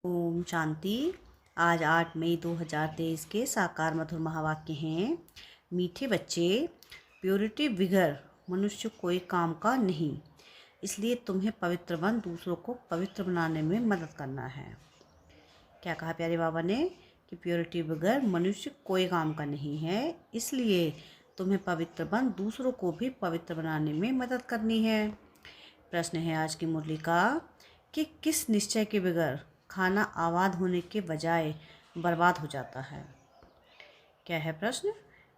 ओम शांति। आज 8 मई 2023 के साकार मधुर महावाक्य हैं। मीठे बच्चे, प्योरिटी बिगर मनुष्य कोई काम का नहीं, इसलिए तुम्हें पवित्र बन दूसरों को पवित्र बनाने में मदद करना है। क्या कहा प्यारे बाबा ने कि प्योरिटी बगैर मनुष्य कोई काम का नहीं है, इसलिए तुम्हें पवित्र बन दूसरों को भी पवित्र बनाने में मदद करनी है। प्रश्न है आज की मुरली का कि किस निश्चय के बगैर खाना आबाद होने के बजाय बर्बाद हो जाता है। क्या है प्रश्न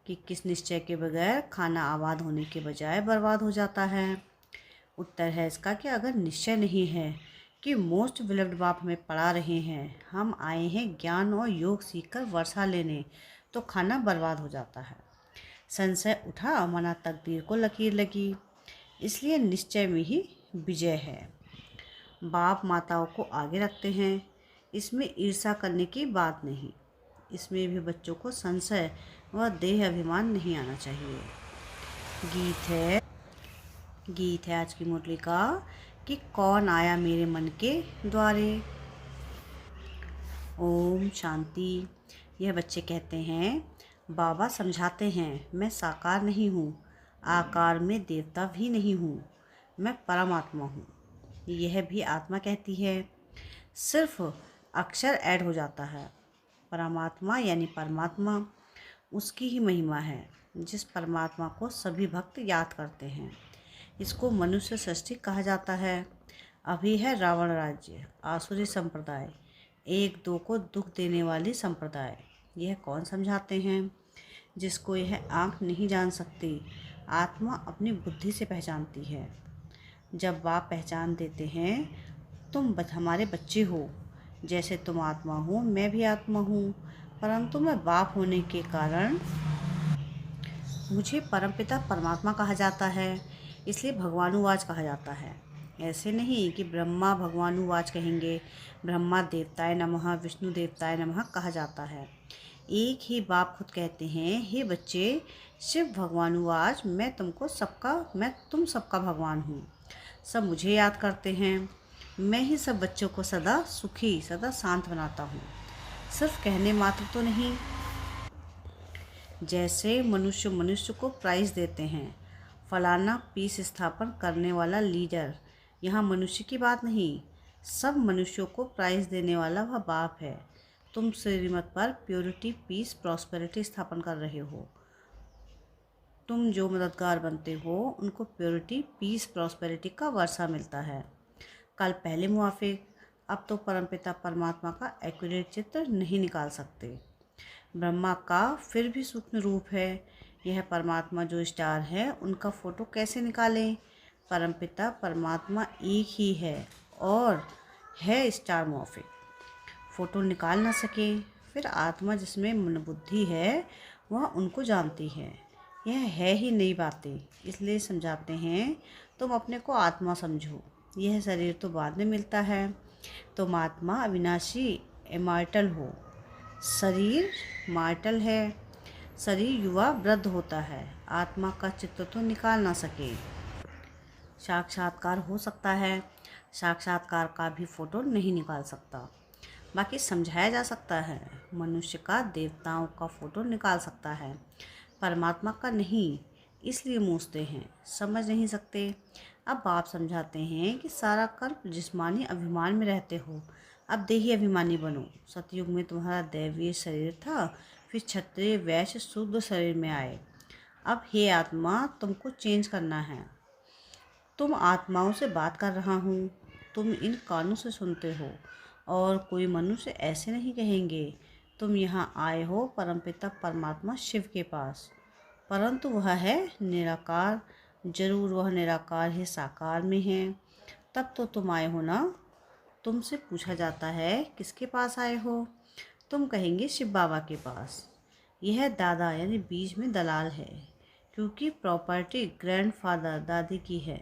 कि किस निश्चय के बगैर खाना आबाद होने के बजाय बर्बाद हो जाता है। उत्तर है इसका कि अगर निश्चय नहीं है कि मोस्ट बिलव्ड बाप हमें पढ़ा रहे हैं, हम आए हैं ज्ञान और योग सीखकर वर्षा लेने, तो खाना बर्बाद हो जाता है। संशय उठा, मना तकदीर को लकीर लगी, इसलिए निश्चय में ही विजय है। बाप माताओं को आगे रखते हैं, इसमें ईर्ष्या करने की बात नहीं। इसमें भी बच्चों को संशय व देह अभिमान नहीं आना चाहिए। गीत है आज की मुरली का कि कौन आया मेरे मन के द्वारे। ओम शांति। यह बच्चे कहते हैं, बाबा समझाते हैं, मैं साकार नहीं हूँ, आकार में देवता भी नहीं हूँ, मैं परमात्मा हूँ। यह भी आत्मा कहती है, सिर्फ अक्षर ऐड हो जाता है। परमात्मा यानी परमात्मा, उसकी ही महिमा है जिस परमात्मा को सभी भक्त याद करते हैं। इसको मनुष्य सृष्टि कहा जाता है। अभी है रावण राज्य, आसुरी संप्रदाय, एक दो को दुख देने वाली संप्रदाय। यह कौन समझाते हैं? जिसको यह आँख नहीं जान सकती, आत्मा अपनी बुद्धि से पहचानती है। जब बाप पहचान देते हैं, तुम हमारे बच्चे हो, जैसे तुम आत्मा हो मैं भी आत्मा हूँ, परंतु मैं बाप होने के कारण मुझे परमपिता परमात्मा कहा जाता है, इसलिए भगवानुवाच कहा जाता है। ऐसे नहीं कि ब्रह्मा भगवानुवाच कहेंगे, ब्रह्मा देवताय नमः, विष्णु देवताय नमः कहा जाता है। एक ही बाप खुद कहते हैं, हे बच्चे, शिव भगवानुवाच मैं तुम सबका भगवान हूँ। सब मुझे याद करते हैं, मैं ही सब बच्चों को सदा सुखी सदा शांत बनाता हूँ। सिर्फ कहने मात्र तो नहीं। जैसे मनुष्य को प्राइज़ देते हैं, फलाना पीस स्थापन करने वाला लीडर, यहाँ मनुष्य की बात नहीं, सब मनुष्यों को प्राइज़ देने वाला वह बाप है। तुम श्रीमत पर प्योरिटी पीस प्रॉस्पेरिटी स्थापन कर रहे हो। तुम जो मददगार बनते हो उनको प्योरिटी पीस प्रॉस्पेरिटी का वर्षा मिलता है। कल पहले मुआफिक, अब तो परमपिता परमात्मा का एक्यूरेट चित्र नहीं निकाल सकते। ब्रह्मा का फिर भी सूक्ष्म रूप है, यह परमात्मा जो स्टार है उनका फ़ोटो कैसे निकालें? परमपिता परमात्मा एक ही है और है स्टार मॉर्फिक, फ़ोटो निकाल ना सके। फिर आत्मा जिसमें मन बुद्धि है वह उनको जानती है। यह है ही नई बातें, इसलिए समझाते हैं, तुम अपने को आत्मा समझो, यह शरीर तो बाद में मिलता है। तुम आत्मा अविनाशी इमॉर्टल हो, शरीर मार्टल है। शरीर युवा वृद्ध होता है, आत्मा का चित्र तो निकाल ना सके। साक्षात्कार हो सकता है, साक्षात्कार का भी फोटो नहीं निकाल सकता। बाकी समझाया जा सकता है, मनुष्य का देवताओं का फोटो निकाल सकता है, परमात्मा का नहीं, इसलिए मूझते हैं, समझ नहीं सकते। अब बाप समझाते हैं कि सारा कर्म जिस्मानी अभिमान में रहते हो, अब देही अभिमानी बनो। सतयुग में तुम्हारा दैवीय शरीर था, फिर क्षत्रिय वैश्य शूद्र शरीर में आए। अब हे आत्मा, तुमको चेंज करना है। तुम आत्माओं से बात कर रहा हूँ, तुम इन कानों से सुनते हो, और कोई मनुष्य ऐसे नहीं कहेंगे तुम यहाँ आए हो परमपिता परमात्मा शिव के पास, परंतु वह है निराकार। जरूर वह निराकार है, साकार में है, तब तो तुम आए हो ना। तुमसे पूछा जाता है किसके पास आए हो, तुम कहेंगे शिव बाबा के पास। यह दादा यानी बीच में दलाल है, क्योंकि प्रॉपर्टी ग्रैंडफादर दादी की है।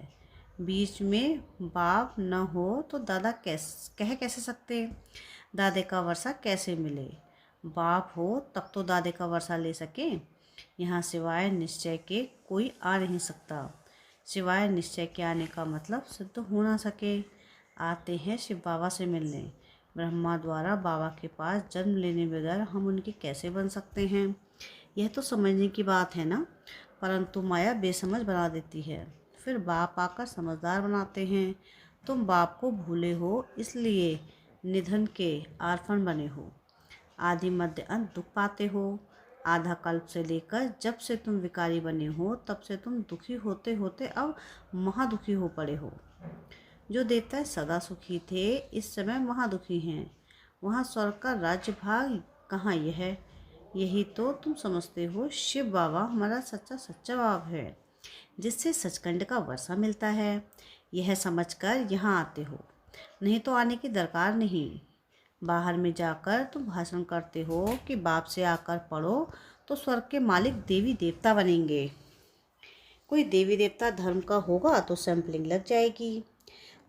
बीच में बाप न हो तो दादा कैसे सकते, दादे का वर्षा कैसे मिले? बाप हो तब तो दादे का वर्षा ले सके। यहाँ सिवाय निश्चय के कोई आ नहीं सकता। सिवाय निश्चय के आने का मतलब सिद्ध हो ना सके। आते हैं शिव बाबा से मिलने, ब्रह्मा द्वारा बाबा के पास जन्म लेने बगैर हम उनके कैसे बन सकते हैं? यह तो समझने की बात है ना, परंतु माया बेसमझ बना देती है। फिर बाप आकर समझदार बनाते हैं। तुम बाप को भूले हो, इसलिए निधन के आर्फन बने हो। आदि मध्य अंत दुख पाते हो। आधा कल्प से लेकर जब से तुम विकारी बने हो, तब से तुम दुखी होते होते अब महादुखी हो पड़े हो। जो देवता सदा सुखी थे, इस समय महादुखी हैं। वहाँ स्वर्ग का राज्य भाग कहाँ यह? यही तो तुम समझते हो। शिव बाबा हमारा सच्चा सच्चा बाप है, जिससे सचखंड का वर्षा मिलता है। यह समझकर यहाँ आते हो, नहीं तो आने की दरकार नहीं। बाहर में जाकर तुम भाषण करते हो कि बाप से आकर पढ़ो तो स्वर्ग के मालिक देवी देवता बनेंगे। कोई देवी देवता धर्म का होगा तो सैंपलिंग लग जाएगी।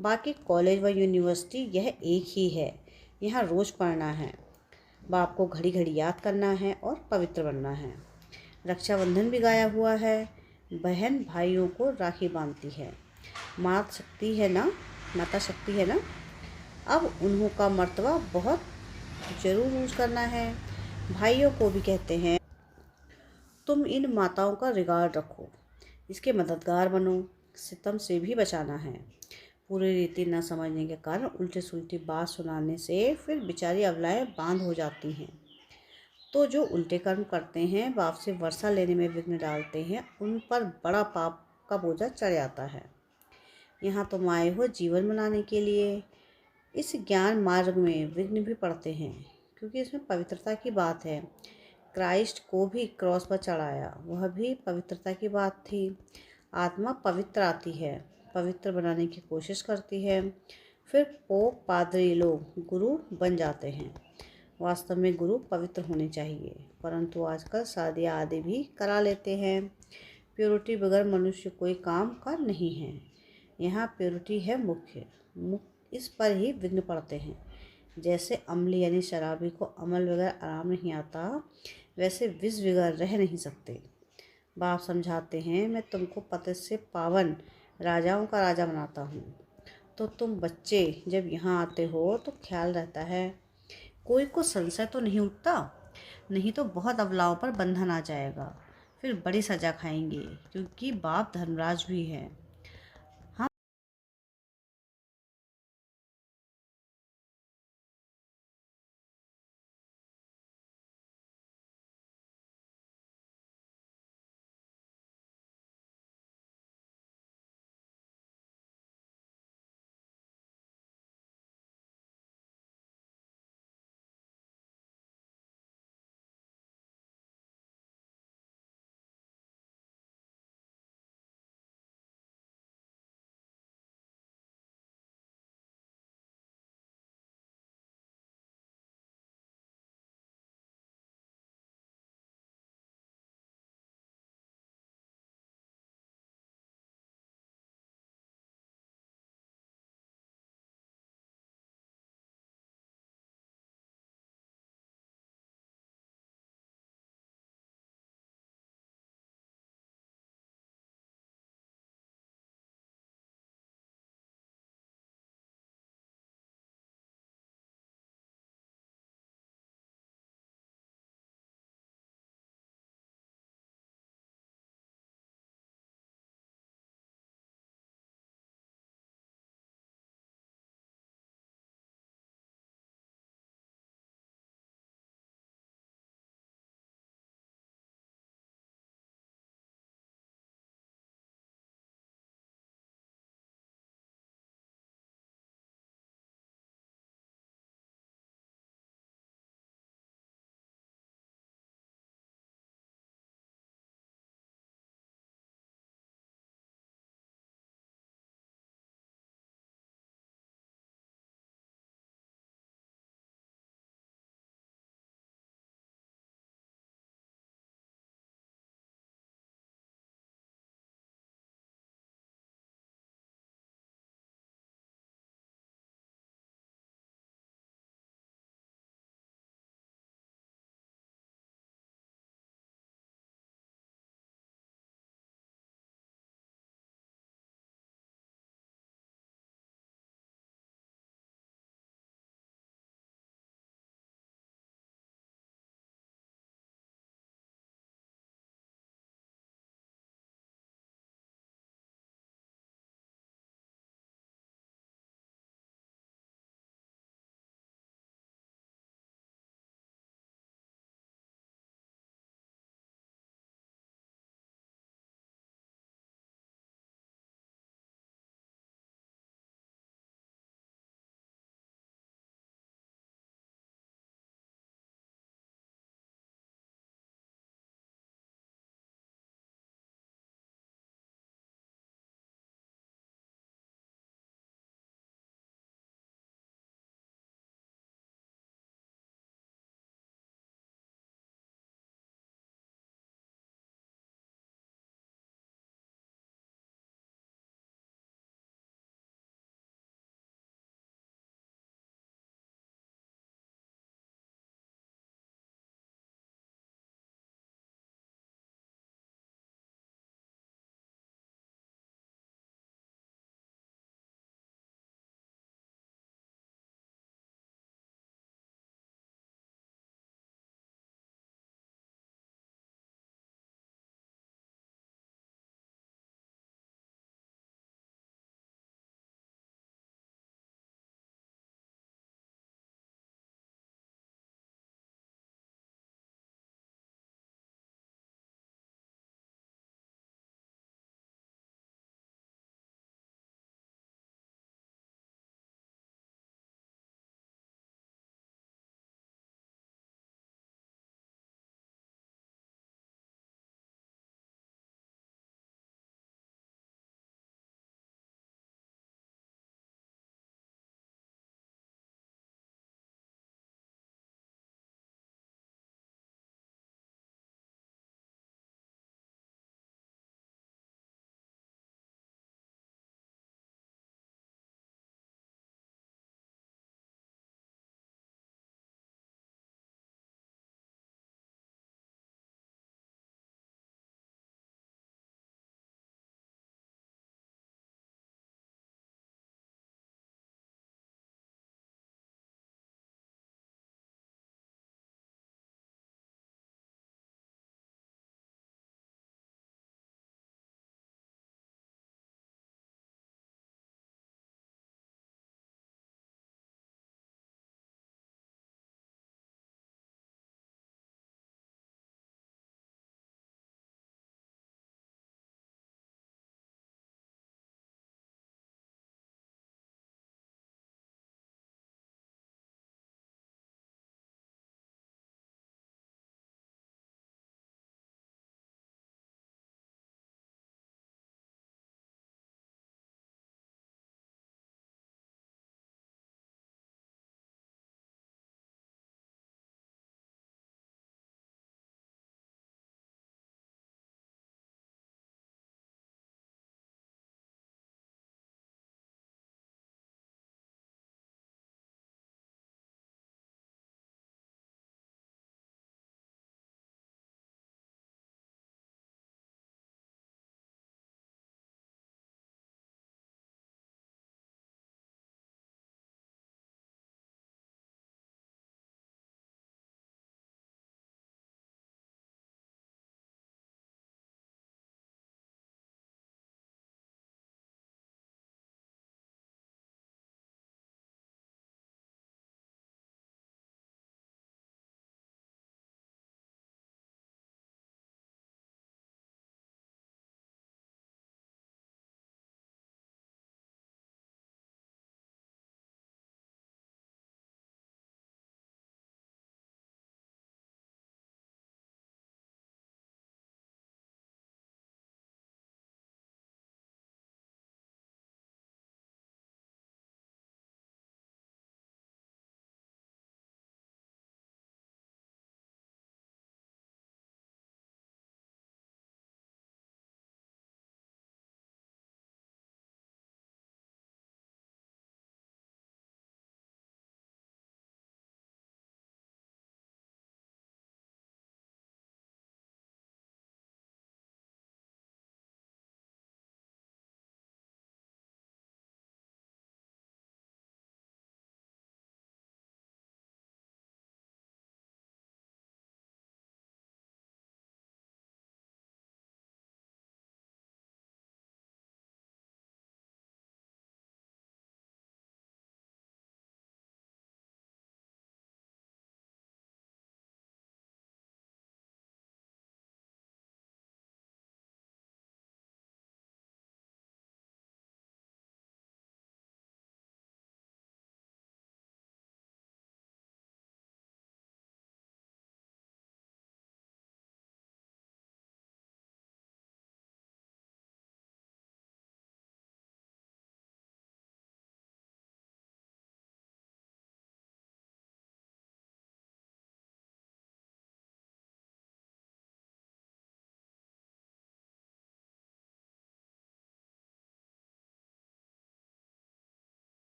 बाकी कॉलेज व यूनिवर्सिटी यह एक ही है। यहाँ रोज़ पढ़ना है, बाप को घड़ी घड़ी याद करना है और पवित्र बनना है। रक्षाबंधन भी गाया हुआ है। बहन भाइयों को राखी बांधती है। माता शक्ति है ना। अब उन्हों का मर्तबा बहुत ज़रूर यूज़ करना है। भाइयों को भी कहते हैं, तुम इन माताओं का रिगार्ड रखो, इसके मददगार बनो। सितम से भी बचाना है। पूरी रीति न समझने के कारण उल्टी सुलटी बात सुनाने से फिर बेचारी अबलाएं बांध हो जाती हैं। तो जो उल्टे कर्म करते हैं, बाप से वर्षा लेने में विघ्न डालते हैं, उन पर बड़ा पाप का बोझा चढ़ जाता है। यहाँ तुम आए हो जीवन बनाने के लिए। इस ज्ञान मार्ग में विघ्न भी पड़ते हैं, क्योंकि इसमें पवित्रता की बात है। क्राइस्ट को भी क्रॉस पर चढ़ाया, वह भी पवित्रता की बात थी। आत्मा पवित्र आती है, पवित्र बनाने की कोशिश करती है, फिर पोप पादरी लोग गुरु बन जाते हैं। वास्तव में गुरु पवित्र होने चाहिए, परंतु आजकल शादियाँ आदि भी करा लेते हैं। प्योरिटी बगैर मनुष्य कोई काम का नहीं है। यहाँ प्योरिटी है मुख्य, इस पर ही विघ्न पड़ते हैं। जैसे अम्ल यानी शराबी को अमल बगैर आराम नहीं आता, वैसे विष बगैर रह नहीं सकते। बाप समझाते हैं, मैं तुमको पति से पावन राजाओं का राजा बनाता हूँ, तो तुम बच्चे जब यहाँ आते हो तो ख्याल रहता है, कोई को संशय तो नहीं उठता, नहीं तो बहुत अबलाओं पर बंधन आ जाएगा, फिर बड़ी सजा खाएंगे, क्योंकि बाप धर्मराज भी है।